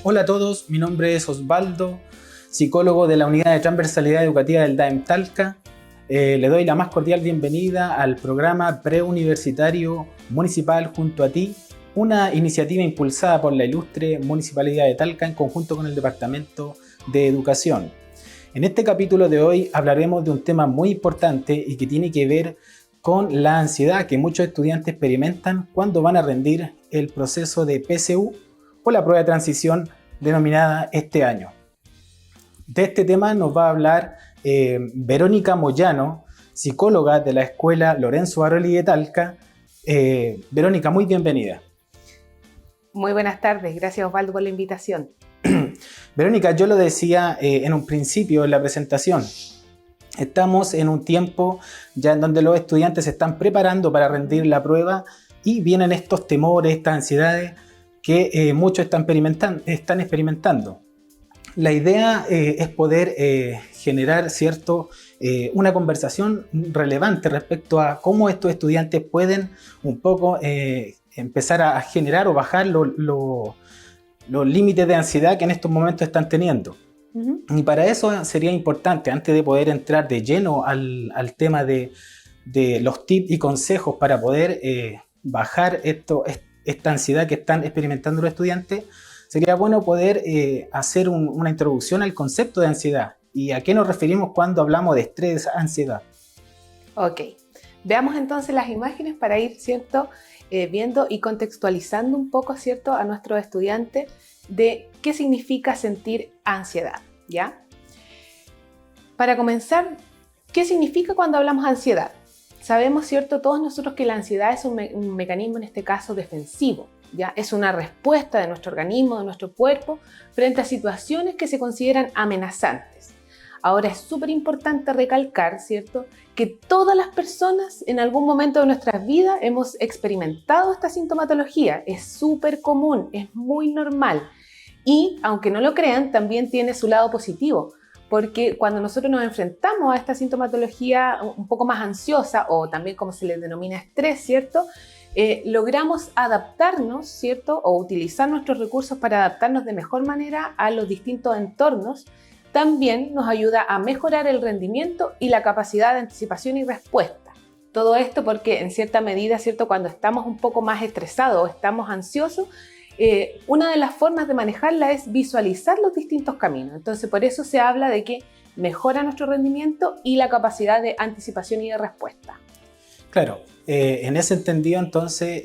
Hola a todos, mi nombre es Osvaldo, psicólogo de la Unidad de Transversalidad Educativa del DAEM Talca. Le doy la más cordial bienvenida al programa preuniversitario municipal Junto a Ti, una iniciativa impulsada por la ilustre Municipalidad de Talca en conjunto con el Departamento de Educación. En este capítulo de hoy hablaremos de un tema muy importante y que tiene que ver con la ansiedad que muchos estudiantes experimentan cuando van a rendir el proceso de PSU o la prueba de transición denominada este año. De este tema nos va a hablar Verónica Moyano, psicóloga de la Escuela Lorenzo Baroli de Talca. Verónica, muy bienvenida. Muy buenas tardes, gracias Osvaldo por la invitación. Verónica, yo lo decía en un principio en la presentación. Estamos en un tiempo ya en donde los estudiantes se están preparando para rendir la prueba y vienen estos temores, estas ansiedades que muchos están experimentando. La idea es poder generar una conversación relevante respecto a cómo estos estudiantes pueden un poco empezar a generar o bajar los límites de ansiedad que en estos momentos están teniendo. Y para eso sería importante, antes de poder entrar de lleno al tema de los tips y consejos para poder bajar esta ansiedad que están experimentando los estudiantes, sería bueno poder hacer una introducción al concepto de ansiedad y a qué nos referimos cuando hablamos de estrés, ansiedad. Ok, veamos entonces las imágenes para ir, ¿cierto?, viendo y contextualizando un poco, ¿cierto?, a nuestros estudiantes de qué significa sentir ansiedad, ¿ya? Para comenzar, ¿qué significa cuando hablamos de ansiedad? Sabemos, ¿cierto?, todos nosotros que la ansiedad es un mecanismo, en este caso, defensivo, ¿ya? Es una respuesta de nuestro organismo, de nuestro cuerpo, frente a situaciones que se consideran amenazantes. Ahora es súper importante recalcar, ¿cierto?, que todas las personas en algún momento de nuestras vidas hemos experimentado esta sintomatología. Es súper común, es muy normal. Y, aunque no lo crean, también tiene su lado positivo. Porque cuando nosotros nos enfrentamos a esta sintomatología un poco más ansiosa, o también como se le denomina estrés, ¿cierto?, logramos adaptarnos, ¿cierto?, o utilizar nuestros recursos para adaptarnos de mejor manera a los distintos entornos. También nos ayuda a mejorar el rendimiento y la capacidad de anticipación y respuesta. Todo esto porque, en cierta medida, ¿cierto?, cuando estamos un poco más estresados o estamos ansiosos, una de las formas de manejarla es visualizar los distintos caminos. Entonces, por eso se habla de que mejora nuestro rendimiento y la capacidad de anticipación y de respuesta. Claro, en ese entendido, entonces,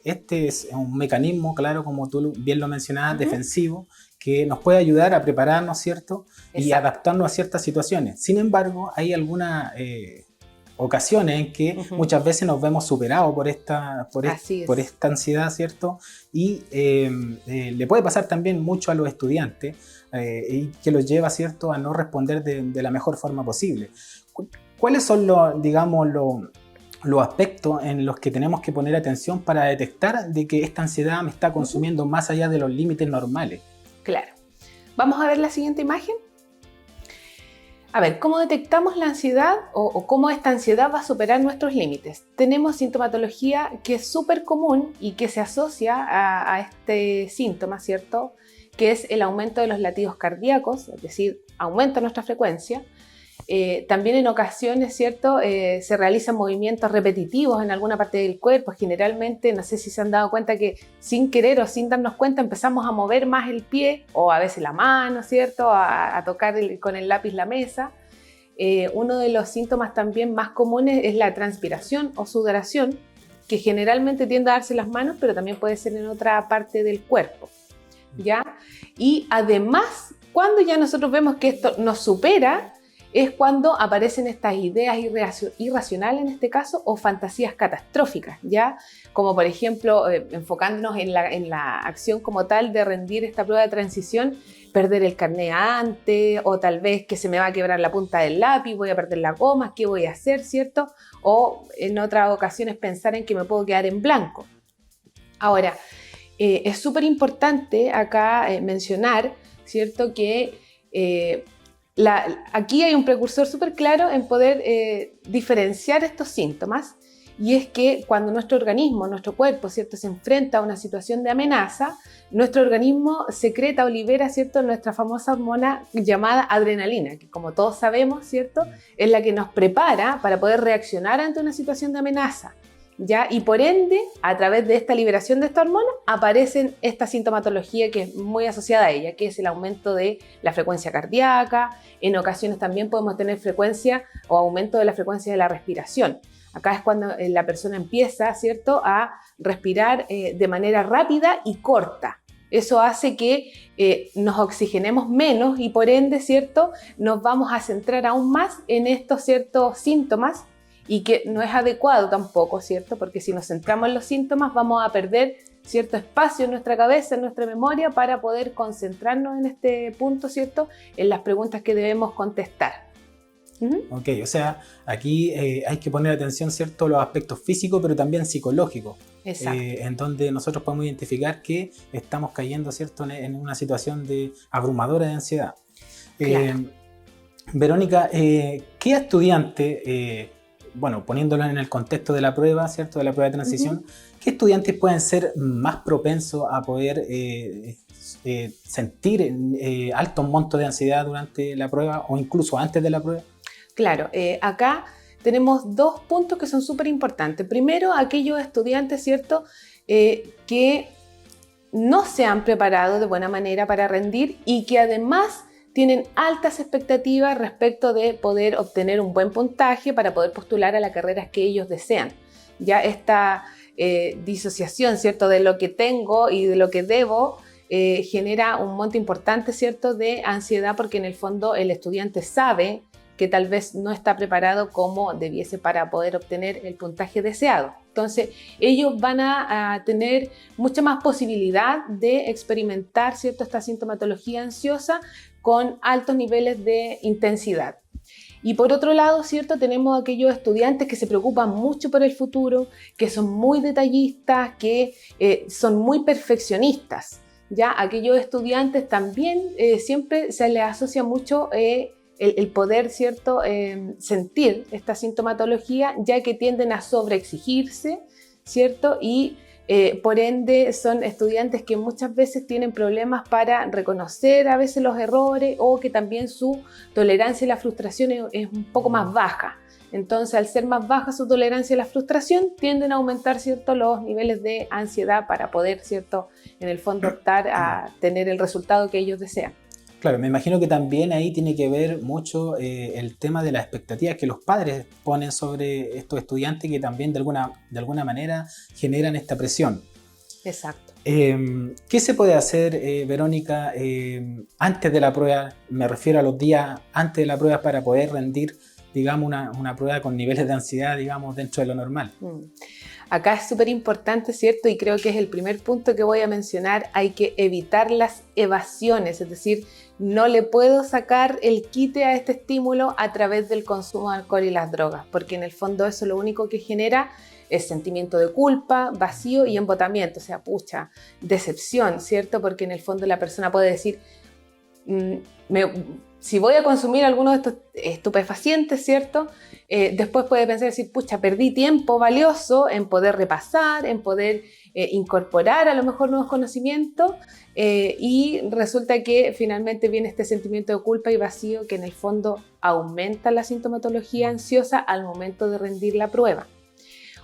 este es un mecanismo, claro, como tú bien lo mencionabas, defensivo, que nos puede ayudar a prepararnos, ¿cierto? Y adaptarnos a ciertas situaciones. Sin embargo, hay algunas ocasiones en que muchas veces nos vemos superados por esta ansiedad, ¿cierto? Y le puede pasar también mucho a los estudiantes y que los lleva, ¿cierto?, a no responder de la mejor forma posible. ¿Cuáles son los aspectos en los que tenemos que poner atención para detectar de que esta ansiedad me está consumiendo más allá de los límites normales? Claro. Vamos a ver la siguiente imagen. A ver, ¿cómo detectamos la ansiedad o cómo esta ansiedad va a superar nuestros límites? Tenemos sintomatología que es súper común y que se asocia a este síntoma, ¿cierto?, que es el aumento de los latidos cardíacos, es decir, aumenta nuestra frecuencia. También en ocasiones, ¿cierto?, se realizan movimientos repetitivos en alguna parte del cuerpo. Generalmente, no sé si se han dado cuenta que sin querer o sin darnos cuenta empezamos a mover más el pie o a veces la mano, ¿cierto?, a tocar con el lápiz la mesa. Uno de los síntomas también más comunes es la transpiración o sudoración, que generalmente tiende a darse en las manos, pero también puede ser en otra parte del cuerpo, ¿ya? Y además, cuando ya nosotros vemos que esto nos supera, es cuando aparecen estas ideas irracionales, en este caso, o fantasías catastróficas, ¿ya? Como por ejemplo, enfocándonos en la acción como tal de rendir esta prueba de transición, perder el carnet antes, o tal vez que se me va a quebrar la punta del lápiz, voy a perder la goma, ¿qué voy a hacer, cierto? O en otras ocasiones pensar en que me puedo quedar en blanco. Ahora, es súper importante acá mencionar, ¿cierto?, que aquí hay un precursor súper claro en poder diferenciar estos síntomas, y es que cuando nuestro organismo, nuestro cuerpo, ¿cierto?, se enfrenta a una situación de amenaza, nuestro organismo secreta o libera, ¿cierto?, nuestra famosa hormona llamada adrenalina, que como todos sabemos, ¿cierto?, es la que nos prepara para poder reaccionar ante una situación de amenaza. ¿Ya? Y por ende, a través de esta liberación de esta hormona, aparecen esta sintomatología que es muy asociada a ella, que es el aumento de la frecuencia cardíaca. En ocasiones también podemos tener frecuencia o aumento de la frecuencia de la respiración. Acá es cuando la persona empieza, ¿cierto?, a respirar de manera rápida y corta. Eso hace que nos oxigenemos menos y por ende, ¿cierto?, nos vamos a centrar aún más en estos ciertos síntomas, y que no es adecuado tampoco, ¿cierto? Porque si nos centramos en los síntomas vamos a perder cierto espacio en nuestra cabeza, en nuestra memoria, para poder concentrarnos en este punto, ¿cierto?, en las preguntas que debemos contestar. Ok, o sea, aquí hay que poner atención, ¿cierto?, a los aspectos físicos, pero también psicológicos. Exacto. En donde nosotros podemos identificar que estamos cayendo, ¿cierto?, en una situación abrumadora de ansiedad. Claro. Verónica, ¿qué estudiante, bueno, poniéndolo en el contexto de la prueba, ¿cierto?, de la prueba de transición, ¿qué estudiantes pueden ser más propensos a poder sentir altos montos de ansiedad durante la prueba o incluso antes de la prueba? Claro, acá tenemos dos puntos que son súper importantes. Primero, aquellos estudiantes, ¿cierto?, que no se han preparado de buena manera para rendir y que además tienen altas expectativas respecto de poder obtener un buen puntaje para poder postular a las carreras que ellos desean. Ya esta disociación, ¿cierto?, de lo que tengo y de lo que debo genera un monto importante, ¿cierto?, de ansiedad, porque en el fondo el estudiante sabe que tal vez no está preparado como debiese para poder obtener el puntaje deseado. Entonces, ellos van a tener mucha más posibilidad de experimentar, ¿cierto?, esta sintomatología ansiosa con altos niveles de intensidad. Y por otro lado, ¿cierto?, tenemos aquellos estudiantes que se preocupan mucho por el futuro, que son muy detallistas, que son muy perfeccionistas. Ya aquellos estudiantes también siempre se les asocia mucho el poder, ¿cierto?, sentir esta sintomatología, ya que tienden a sobreexigirse, ¿cierto? Y por ende son estudiantes que muchas veces tienen problemas para reconocer a veces los errores, o que también su tolerancia a la frustración es un poco más baja. Entonces, al ser más baja su tolerancia a la frustración, tienden a aumentar, ¿cierto?, los niveles de ansiedad para poder, ¿cierto?, en el fondo optar a tener el resultado que ellos desean. Claro, me imagino que también ahí tiene que ver mucho el tema de las expectativas que los padres ponen sobre estos estudiantes, que también de alguna manera generan esta presión. Exacto. ¿Qué se puede hacer, Verónica, antes de la prueba? Me refiero a los días antes de la prueba, para poder rendir, digamos, una prueba con niveles de ansiedad, digamos, dentro de lo normal. Acá es súper importante, ¿cierto? Y creo que es el primer punto que voy a mencionar. Hay que evitar las evasiones, es decir, no le puedo sacar el quite a este estímulo a través del consumo de alcohol y las drogas, porque en el fondo eso lo único que genera es sentimiento de culpa, vacío y embotamiento, o sea, pucha, decepción, ¿cierto? Porque en el fondo la persona puede decir, si voy a consumir alguno de estos estupefacientes, ¿cierto? Después puede pensar, decir, pucha, perdí tiempo valioso en poder repasar, en poder incorporar a lo mejor nuevos conocimientos, y resulta que finalmente viene este sentimiento de culpa y vacío, que en el fondo aumenta la sintomatología ansiosa al momento de rendir la prueba.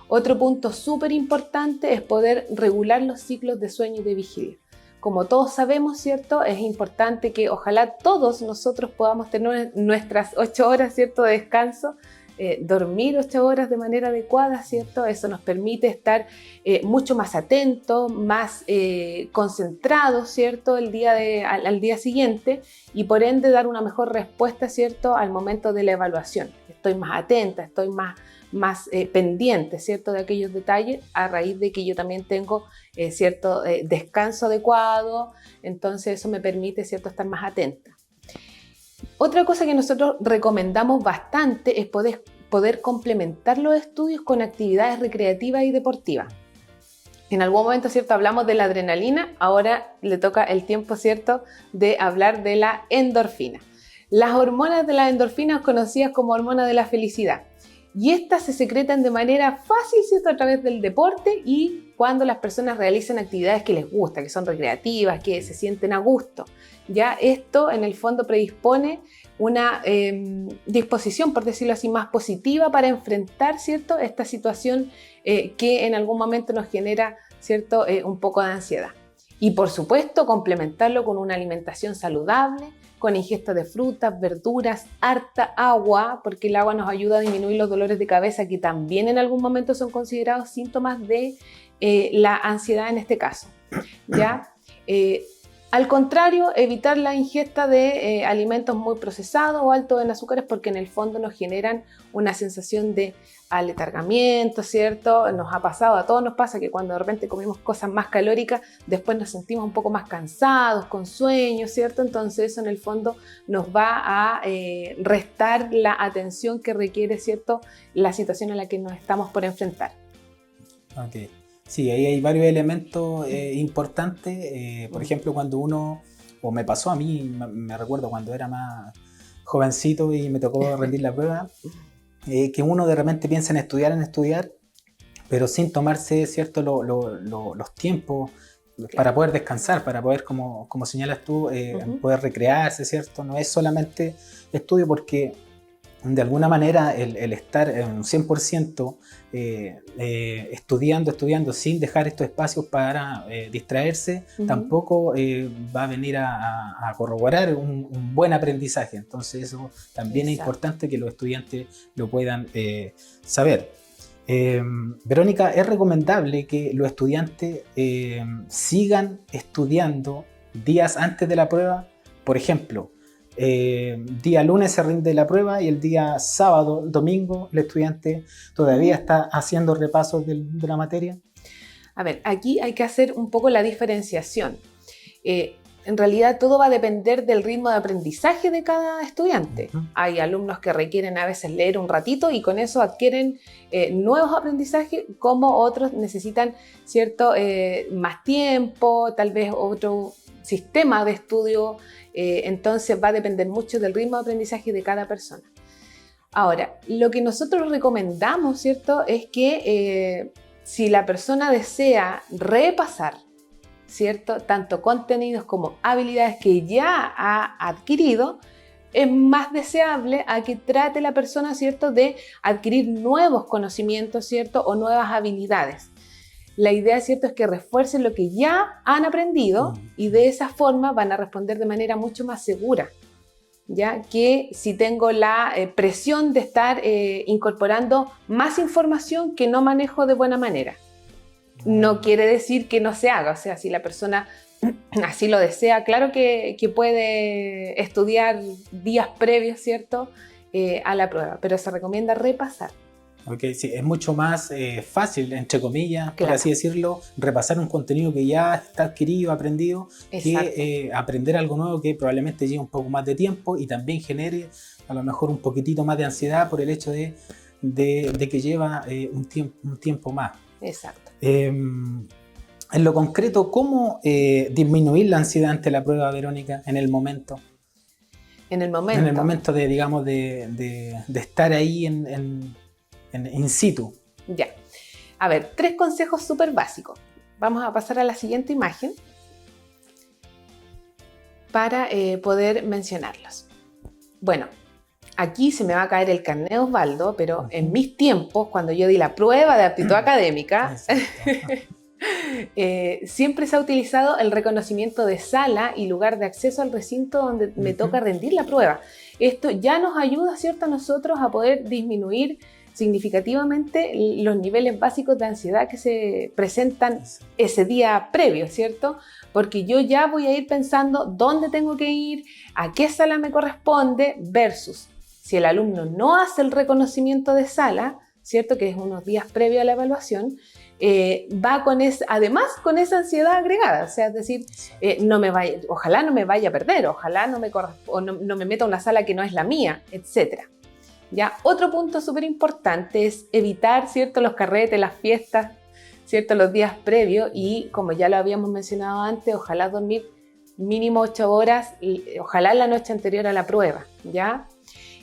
Otro punto súper importante es poder regular los ciclos de sueño y de vigilia. Como todos sabemos, ¿cierto?, es importante que ojalá todos nosotros podamos tener nuestras 8 horas, ¿cierto?, de descanso, dormir 8 horas de manera adecuada, ¿cierto? Eso nos permite estar mucho más atentos, más concentrados, ¿cierto?, al día siguiente, y por ende dar una mejor respuesta, ¿cierto?, al momento de la evaluación. Estoy más atenta, estoy más pendiente, ¿cierto?, de aquellos detalles, a raíz de que yo también tengo cierto descanso adecuado. Entonces eso me permite, ¿cierto?, estar más atenta. Otra cosa que nosotros recomendamos bastante es poder complementar los estudios con actividades recreativas y deportivas. En algún momento, ¿cierto?, hablamos de la adrenalina, ahora le toca el tiempo, ¿cierto?, de hablar de la endorfina. Las hormonas de la endorfina, conocidas como hormonas de la felicidad. y estas se secretan de manera fácil, ¿cierto?, a través del deporte y cuando las personas realizan actividades que les gustan, que son recreativas, que se sienten a gusto. Ya esto en el fondo predispone una disposición, por decirlo así, más positiva para enfrentar, ¿cierto?, esta situación que en algún momento nos genera, ¿cierto?, un poco de ansiedad. Y por supuesto complementarlo con una alimentación saludable, con ingesta de frutas, verduras, harta agua, porque el agua nos ayuda a disminuir los dolores de cabeza que también en algún momento son considerados síntomas de la ansiedad en este caso. ¿Ya? Al contrario, evitar la ingesta de alimentos muy procesados o altos en azúcares porque en el fondo nos generan una sensación de aletargamiento, ¿cierto? Nos ha pasado, a todos nos pasa que cuando de repente comemos cosas más calóricas, después nos sentimos un poco más cansados, con sueño, ¿cierto? Entonces eso en el fondo nos va a restar la atención que requiere, ¿cierto?, la situación a la que nos estamos por enfrentar. Ok. Sí, ahí hay varios elementos importantes. Por ejemplo, cuando uno, o me pasó a mí, me recuerdo cuando era más jovencito y me tocó rendir la prueba, que uno de repente piensa en estudiar, pero sin tomarse, ¿cierto?, los tiempos para poder descansar, para poder, como señalas tú, poder recrearse, ¿cierto? No es solamente estudio porque de alguna manera el estar en un 100% estudiando sin dejar estos espacios para distraerse, tampoco va a venir a corroborar un buen aprendizaje. Entonces eso también es importante que los estudiantes lo puedan saber. Verónica, ¿es recomendable que los estudiantes sigan estudiando días antes de la prueba? Por ejemplo, día lunes se rinde la prueba y el día sábado, domingo, el estudiante todavía está haciendo repasos de la materia. A ver, aquí hay que hacer un poco la diferenciación. En realidad todo va a depender del ritmo de aprendizaje de cada estudiante. Hay alumnos que requieren a veces leer un ratito y con eso adquieren nuevos aprendizajes, como otros necesitan, ¿cierto?, más tiempo, tal vez otro sistema de estudio. Entonces va a depender mucho del ritmo de aprendizaje de cada persona. Ahora, lo que nosotros recomendamos, ¿cierto?, es que si la persona desea repasar, ¿cierto?, tanto contenidos como habilidades que ya ha adquirido, es más deseable a que trate la persona, ¿cierto?, de adquirir nuevos conocimientos, ¿cierto?, o nuevas habilidades. La idea, ¿cierto?, es que refuercen lo que ya han aprendido y de esa forma van a responder de manera mucho más segura, ¿ya?, que si tengo la presión de estar incorporando más información que no manejo de buena manera. No quiere decir que no se haga, o sea, si la persona así lo desea, claro que puede estudiar días previos, ¿cierto?, a la prueba, pero se recomienda repasar. Ok, sí, es mucho más fácil, entre comillas, claro, por así decirlo, repasar un contenido que ya está adquirido, aprendido, que aprender algo nuevo que probablemente lleve un poco más de tiempo y también genere a lo mejor un poquitito más de ansiedad por el hecho de que lleva un tiempo más. Exacto. En lo concreto, ¿cómo disminuir la ansiedad ante la prueba, Verónica, en el momento? En el momento de, digamos, de estar ahí in situ. Ya. A ver, 3 consejos súper básicos. Vamos a pasar a la siguiente imagen para poder mencionarlos. Bueno, aquí se me va a caer el carnet de Osvaldo, pero en mis tiempos, cuando yo di la prueba de aptitud académica, siempre se ha utilizado el reconocimiento de sala y lugar de acceso al recinto donde me toca rendir la prueba. Esto ya nos ayuda, ¿cierto?, a nosotros a poder disminuir significativamente los niveles básicos de ansiedad que se presentan ese día previo, ¿cierto? Porque yo ya voy a ir pensando dónde tengo que ir, a qué sala me corresponde, versus si el alumno no hace el reconocimiento de sala, ¿cierto?, que es unos días previo a la evaluación, va además con esa ansiedad agregada, o sea, es decir, ojalá no me vaya a perder, ojalá no me meta a una sala que no es la mía, etc. ¿Ya? Otro punto súper importante es evitar, ¿cierto?, los carretes, las fiestas, ¿cierto?, los días previos y, como ya lo habíamos mencionado antes, ojalá dormir mínimo 8 horas, ojalá la noche anterior a la prueba, ¿ya?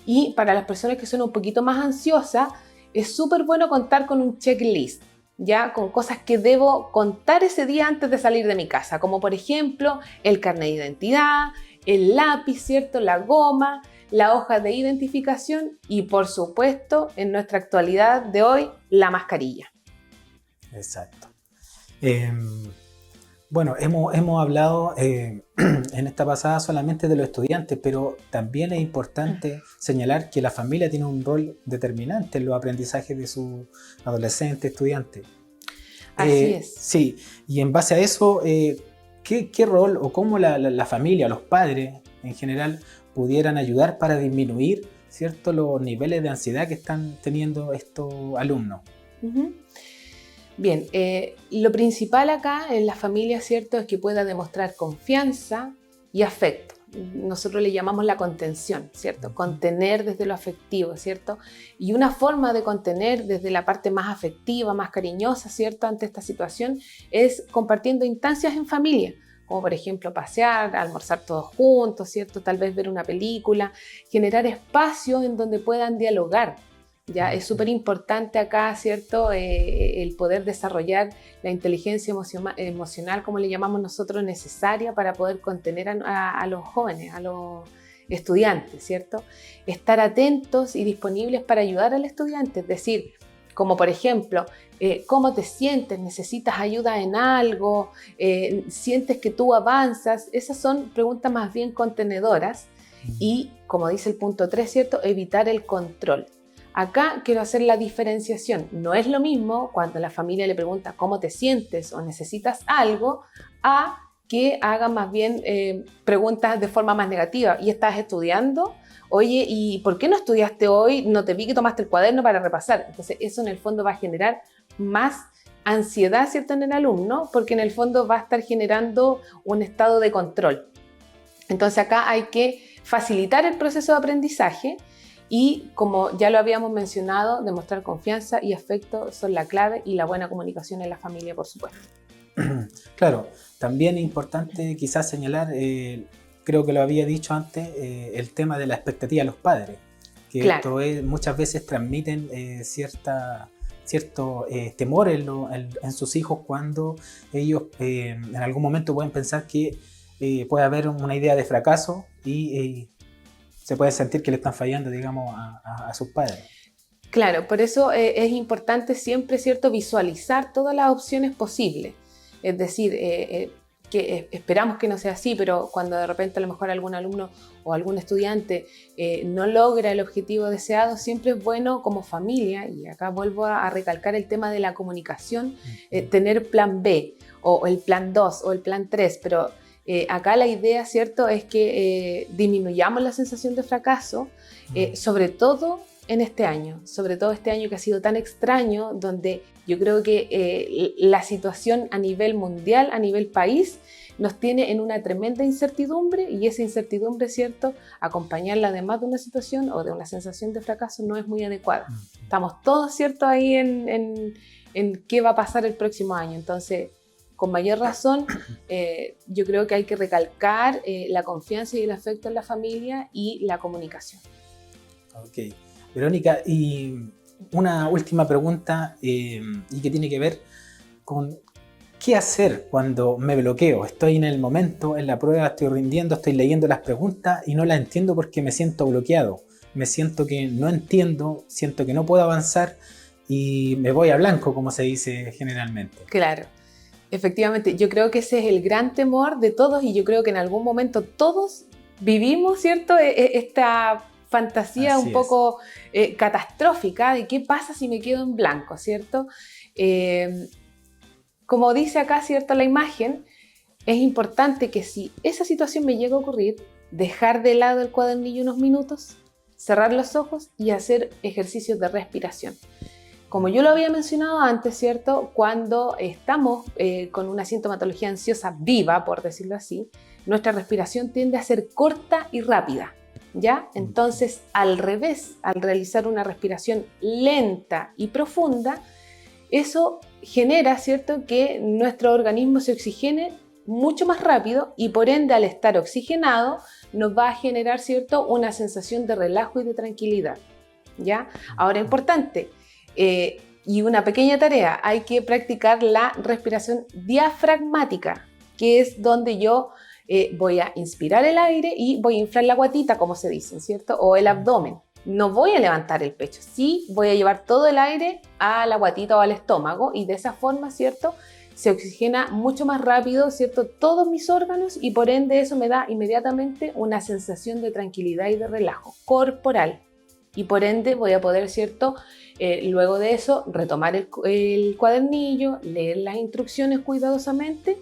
Y para las personas que son un poquito más ansiosas, es súper bueno contar con un checklist, ya con cosas que debo contar ese día antes de salir de mi casa, como por ejemplo el carnet de identidad, el lápiz, ¿cierto? La goma, la hoja de identificación y por supuesto en nuestra actualidad de hoy la mascarilla. Exacto. Bueno, hemos hablado en esta pasada solamente de los estudiantes, pero también es importante señalar que la familia tiene un rol determinante en los aprendizajes de sus adolescentes, estudiantes. Así es. Sí, y en base a eso, ¿qué rol o cómo la familia, los padres en general, pudieran ayudar para disminuir, ¿cierto?, los niveles de ansiedad que están teniendo estos alumnos? Uh-huh. Bien, lo principal acá en la familia, ¿cierto?, es que pueda demostrar confianza y afecto. Nosotros le llamamos la contención, ¿cierto? Contener desde lo afectivo, ¿cierto? Y una forma de contener desde la parte más afectiva, más cariñosa, ¿cierto?, ante esta situación es compartiendo instancias en familia, como por ejemplo pasear, almorzar todos juntos, ¿cierto?, tal vez ver una película, generar espacios en donde puedan dialogar. Ya es súper importante acá, ¿cierto?, el poder desarrollar la inteligencia emocional, como le llamamos nosotros, necesaria para poder contener a los jóvenes, a los estudiantes, ¿cierto? Estar atentos y disponibles para ayudar al estudiante, es decir, como por ejemplo, ¿cómo te sientes? ¿Necesitas ayuda en algo? ¿Sientes que tú avanzas? Esas son preguntas más bien contenedoras y, como dice el punto 3, ¿cierto?, evitar el control. Acá quiero hacer la diferenciación. No es lo mismo cuando la familia le pregunta cómo te sientes o necesitas algo, a que haga más bien preguntas de forma más negativa. ¿Y estás estudiando? Oye, ¿y por qué no estudiaste hoy? No te vi que tomaste el cuaderno para repasar. Entonces eso en el fondo va a generar más ansiedad, ¿cierto?, en el alumno, porque en el fondo va a estar generando un estado de control. Entonces acá hay que facilitar el proceso de aprendizaje. Y como ya lo habíamos mencionado, demostrar confianza y afecto son la clave y la buena comunicación en la familia, por supuesto. Claro, también es importante quizás señalar, creo que lo había dicho antes, el tema de la expectativa de los padres, que claro, esto muchas veces transmiten cierto temor en sus hijos cuando ellos en algún momento pueden pensar que puede haber una idea de fracaso y se puede sentir que le están fallando, digamos, a sus padres. Claro, por eso es importante siempre, ¿cierto?, visualizar todas las opciones posibles. Es decir, que esperamos que no sea así, pero cuando de repente a lo mejor algún alumno o algún estudiante no logra el objetivo deseado, siempre es bueno como familia, y acá vuelvo a recalcar el tema de la comunicación, tener plan B o el plan 2 o el plan 3, pero acá la idea, ¿cierto?, es que disminuyamos la sensación de fracaso, sobre todo este año que ha sido tan extraño, donde yo creo que la situación a nivel mundial, a nivel país, nos tiene en una tremenda incertidumbre, y esa incertidumbre, ¿cierto?, acompañarla además de una situación o de una sensación de fracaso no es muy adecuada. Estamos todos, ¿cierto?, ahí en qué va a pasar el próximo año. Entonces, con mayor razón, yo creo que hay que recalcar la confianza y el afecto en la familia y la comunicación. Ok. Verónica, y una última pregunta y que tiene que ver con qué hacer cuando me bloqueo. Estoy en el momento, en la prueba, estoy rindiendo, estoy leyendo las preguntas y no las entiendo porque me siento bloqueado. Me siento que no entiendo, siento que no puedo avanzar y me voy a blanco, como se dice generalmente. Claro. Efectivamente, yo creo que ese es el gran temor de todos, y yo creo que en algún momento todos vivimos, ¿cierto?, esta fantasía un poco catastrófica de qué pasa si me quedo en blanco, ¿cierto? Como dice acá, ¿cierto?, la imagen, es importante que si esa situación me llega a ocurrir, dejar de lado el cuadernillo unos minutos, cerrar los ojos y hacer ejercicios de respiración. Como yo lo había mencionado antes, ¿cierto?, cuando estamos con una sintomatología ansiosa viva, por decirlo así, nuestra respiración tiende a ser corta y rápida, ¿ya? Entonces, al revés, al realizar una respiración lenta y profunda, eso genera, ¿cierto?, que nuestro organismo se oxigene mucho más rápido y por ende, al estar oxigenado, nos va a generar, ¿cierto?, una sensación de relajo y de tranquilidad, ¿ya? Ahora, importante, Y una pequeña tarea, hay que practicar la respiración diafragmática, que es donde yo voy a inspirar el aire y voy a inflar la guatita, como se dice, ¿cierto? O el abdomen. No voy a levantar el pecho, sí voy a llevar todo el aire a la guatita o al estómago y de esa forma, ¿cierto?, se oxigena mucho más rápido, ¿cierto?, todos mis órganos y por ende eso me da inmediatamente una sensación de tranquilidad y de relajo corporal. Y por ende voy a poder, ¿cierto?, luego de eso retomar el cuadernillo, leer las instrucciones cuidadosamente.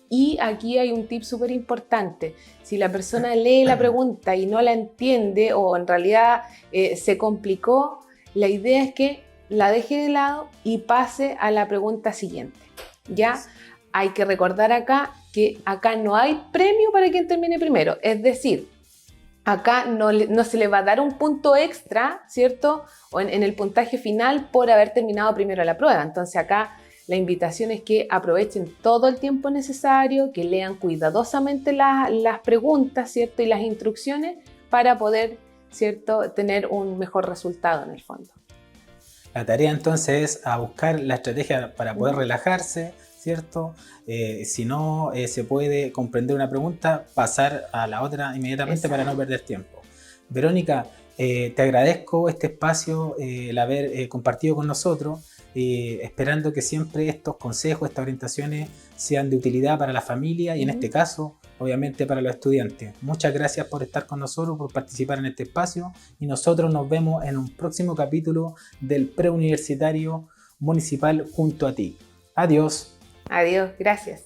Y aquí hay un tip súper importante. Si la persona lee la pregunta y no la entiende o en realidad se complicó, la idea es que la deje de lado y pase a la pregunta siguiente. Ya hay que recordar acá que acá no hay premio para quien termine primero. Es decir, acá no se le va a dar un punto extra, ¿cierto?, o en el puntaje final por haber terminado primero la prueba. Entonces acá la invitación es que aprovechen todo el tiempo necesario, que lean cuidadosamente las preguntas, ¿cierto?, y las instrucciones para poder, ¿cierto?, tener un mejor resultado en el fondo. La tarea entonces es a buscar la estrategia para poder relajarse, ¿cierto? Si no se puede comprender una pregunta, pasar a la otra inmediatamente. Exacto. Para no perder tiempo. Verónica, te agradezco este espacio, el haber compartido con nosotros. Esperando que siempre estos consejos, estas orientaciones sean de utilidad para la familia y en este caso, obviamente, para los estudiantes. Muchas gracias por estar con nosotros, por participar en este espacio y nosotros nos vemos en un próximo capítulo del Preuniversitario Municipal junto a ti. Adiós. Adiós, gracias.